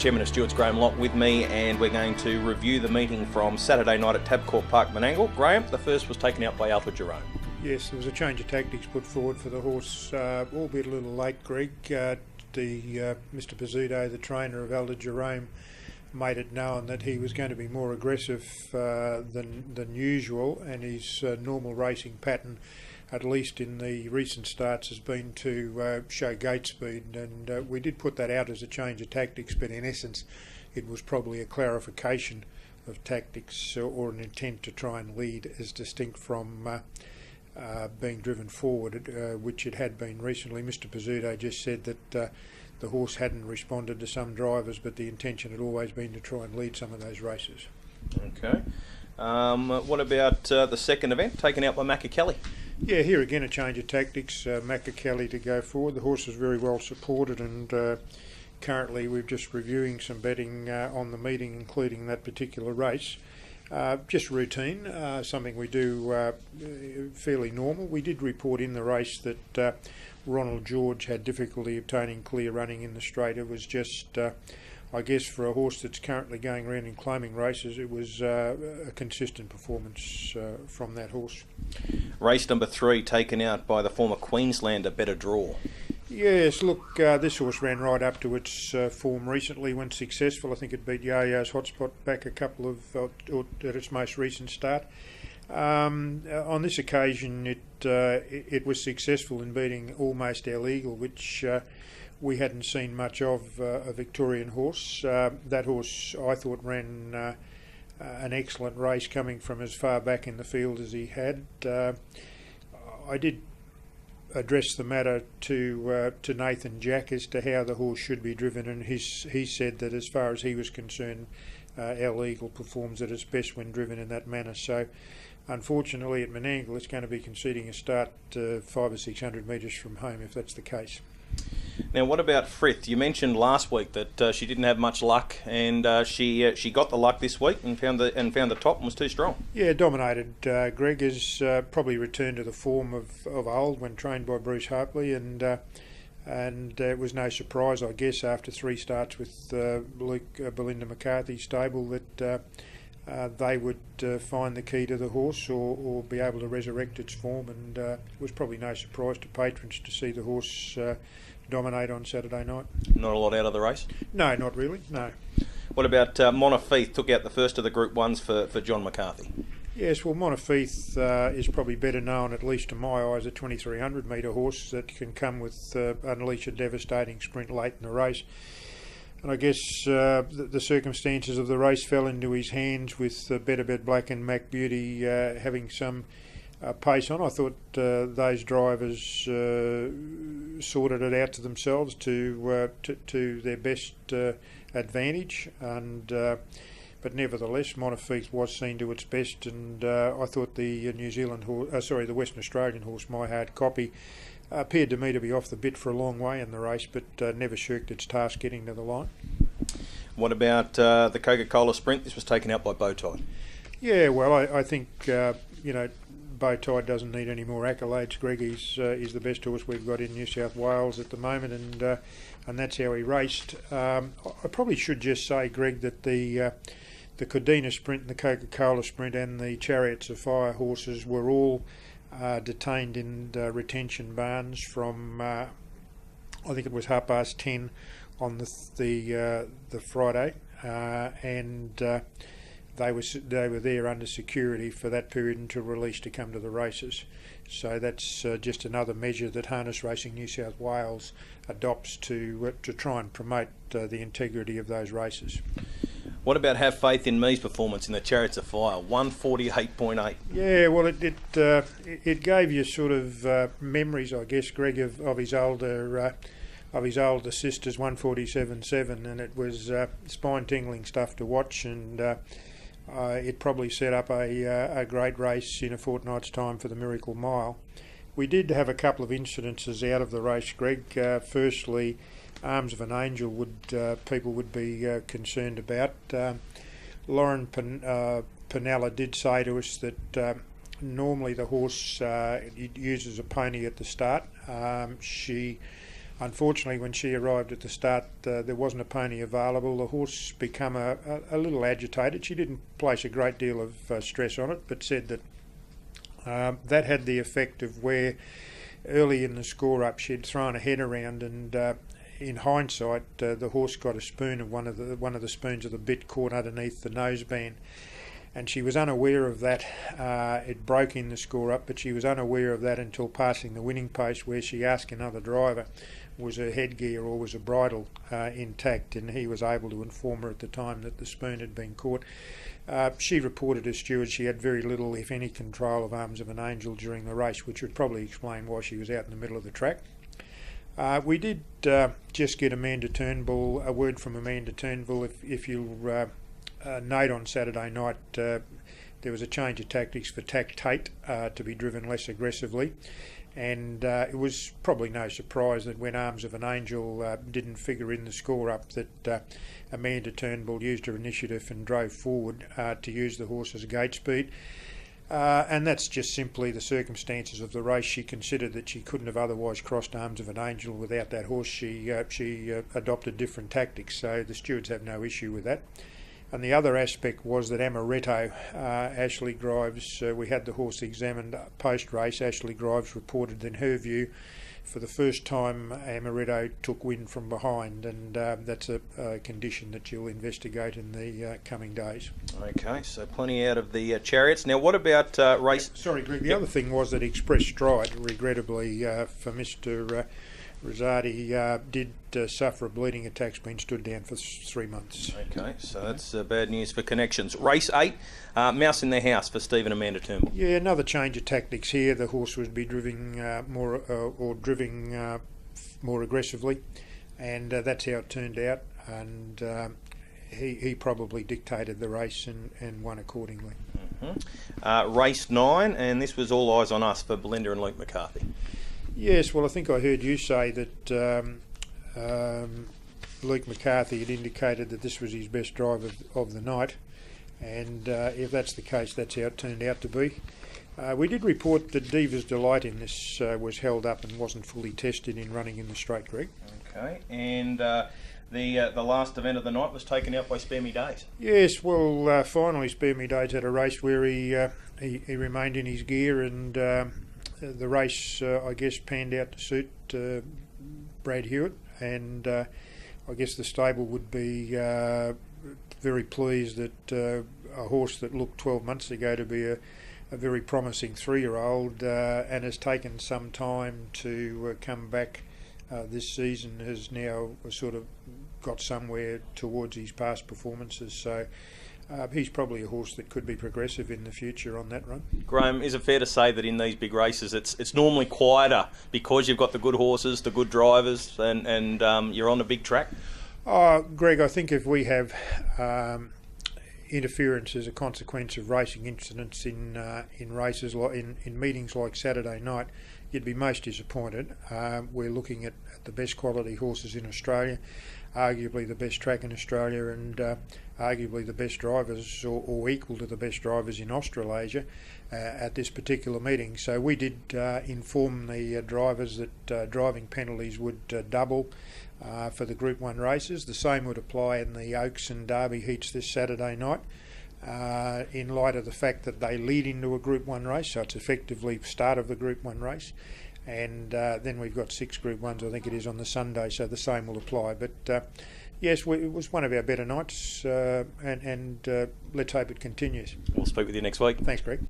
Chairman of Stewards, Graham Locke, with me, and we're going to review the meeting from Saturday night at Tabcorp Park, Menangle. Graham, the first was taken out by Alpha Jerome. Yes, there was a change of tactics put forward for the horse, albeit a little late, Greg. Mr. Pizzuto, the trainer of Alpha Jerome, made it known that he was going to be more aggressive than usual, and his normal racing pattern, at least in the recent starts, has been to show gate speed, and we did put that out as a change of tactics, but in essence it was probably a clarification of tactics or an intent to try and lead, as distinct from being driven forward, which it had been recently. Mr. Pizzuto just said that the horse hadn't responded to some drivers, but the intention had always been to try and lead some of those races. Okay. What about the second event, taken out by Macca-Kelly? Yeah, here again a change of tactics. Macca-Kelly to go forward. The horse was very well supported, and currently we're just reviewing some betting on the meeting, including that particular race. Just routine, something we do fairly normal. We did report in the race that Ronald George had difficulty obtaining clear running in the straight. It was just, I guess, for a horse that's currently going around in claiming races, it was a consistent performance from that horse. Race number 3, taken out by the former Queenslander, Better Draw. Yes, look, this horse ran right up to its form recently when successful. I think it beat Yo-Yo's Hotspot back a couple of at its most recent start. On this occasion, it was successful in beating Almost Our Eagle, which we hadn't seen much of, a Victorian horse. That horse, I thought, ran an excellent race, coming from as far back in the field as he had. I did address the matter to Nathan Jack as to how the horse should be driven, and he said that as far as he was concerned, Our Eagle performs at its best when driven in that manner. So unfortunately at Menangle it's going to be conceding a start 500 or 600 metres from home if that's the case. Now, what about Frith? You mentioned last week that she didn't have much luck, and she got the luck this week and found the top and was too strong. Yeah, dominated. Greg has probably returned to the form of old when trained by Bruce Hartley, and it was no surprise, I guess, after 3 starts with Belinda McCarthy's stable that they would find the key to the horse or be able to resurrect its form, and it was probably no surprise to patrons to see the horse dominate on Saturday night. Not a lot out of the race? No, not really, no. What about Montefieth? Took out the first of the Group 1s for John McCarthy. Yes, well, Montefieth is probably better known, at least to my eyes, a 2300 metre horse that can come with unleash a devastating sprint late in the race. And I guess the circumstances of the race fell into his hands with Better Bet Black and Mac Beauty having some pace on. I thought those drivers sorted it out to themselves to their best advantage, and but nevertheless Montefieth was seen to its best, and I thought the the Western Australian horse, My Hard Copy, appeared to me to be off the bit for a long way in the race, but never shirked its task getting to the line. What about the Coca-Cola Sprint? This was taken out by Bowtide. Yeah, well, I think Bowtide doesn't need any more accolades. Greg is the best horse we've got in New South Wales at the moment, and that's how he raced. I probably should just say, Greg, that the Codina Sprint and the Coca-Cola Sprint and the Chariots of Fire horses were all detained in retention barns from I think it was 10:30 on the Friday, and they were there under security for that period until released to come to the races. So that's just another measure that Harness Racing New South Wales adopts to try and promote the integrity of those races. What about Have Faith in Me's performance in the Chariots of Fire? 148.8. Yeah, well, it gave you sort of memories, I guess, Greg, of his older sisters, 147.7, and it was spine-tingling stuff to watch, and it probably set up a great race in a fortnight's time for the Miracle Mile. We did have a couple of incidences out of the race, Greg. Firstly, Arms of an Angel people would be concerned about. Lauren Pinella did say to us that normally the horse uses a pony at the start. She Unfortunately, when she arrived at the start, there wasn't a pony available. The horse became a little agitated. She didn't place a great deal of stress on it, but said that that had the effect of where early in the score-up she'd thrown a head around, and in hindsight, the horse got a spoon of one of the spoons of the bit caught underneath the noseband, and she was unaware of that. It broke in the score-up, but she was unaware of that until passing the winning post, where she asked another driver, was her headgear or was her bridle intact, and he was able to inform her at the time that the spoon had been caught. She reported as steward she had very little, if any, control of Arms of an Angel during the race, which would probably explain why she was out in the middle of the track. We did just get a word from Amanda Turnbull. If you'll note, on Saturday night there was a change of tactics for Tate to be driven less aggressively, and it was probably no surprise that when Arms of an Angel didn't figure in the score-up, that Amanda Turnbull used her initiative and drove forward to use the horse's gate speed. And that's just simply the circumstances of the race. She considered that she couldn't have otherwise crossed Arms of an Angel without that horse. She adopted different tactics, so the stewards have no issue with that. And the other aspect was that Amaretto, Ashley Grives, we had the horse examined post-race. Ashley Grives reported that in her view, for the first time, Amaretto took wind from behind, and that's a condition that you'll investigate in the coming days. Okay, so plenty out of the chariots. Now, what about race... Sorry, Greg, the other thing was that Express Stride, regrettably for Mr. Rosati, did suffer a bleeding attack, been stood down for 3 months. Okay, so that's bad news for Connections. Race 8, Mouse in their House for Stephen Amanda Turnbull. Yeah, another change of tactics here. The horse would be driving more aggressively, and that's how it turned out. And he probably dictated the race and won accordingly. Race 9, and this was all eyes on us for Belinda and Luke McCarthy. Yes, well, I think I heard you say that Luke McCarthy had indicated that this was his best drive of the night, and if that's the case, that's how it turned out to be. We did report that Diva's Delight in this was held up and wasn't fully tested in running in the straight, Greg. Okay, and the last event of the night was taken out by Spare Me Days. Yes, well, finally Spare Me Days had a race where he remained in his gear, and the race, I guess, panned out to suit Brad Hewitt, and I guess the stable would be very pleased that a horse that looked 12 months ago to be a very promising 3-year-old and has taken some time to come back this season has now sort of got somewhere towards his past performances. So he's probably a horse that could be progressive in the future on that run. Graham, is it fair to say that in these big races it's normally quieter because you've got the good horses, the good drivers, and you're on a big track? Greg, I think if we have interference as a consequence of racing incidents in races in meetings like Saturday night, you'd be most disappointed. We're looking at the best quality horses in Australia, arguably the best track in Australia, and arguably the best drivers, or equal to the best drivers in Australasia at this particular meeting. So we did inform the drivers that driving penalties would double for the Group 1 races. The same would apply in the Oaks and Derby heats this Saturday night, in light of the fact that they lead into a Group 1 race, so it's effectively the start of the Group 1 race. And then we've got 6 Group 1s, I think it is, on the Sunday, so the same will apply. But yes, it was one of our better nights, and let's hope it continues. We'll speak with you next week. Thanks, Greg.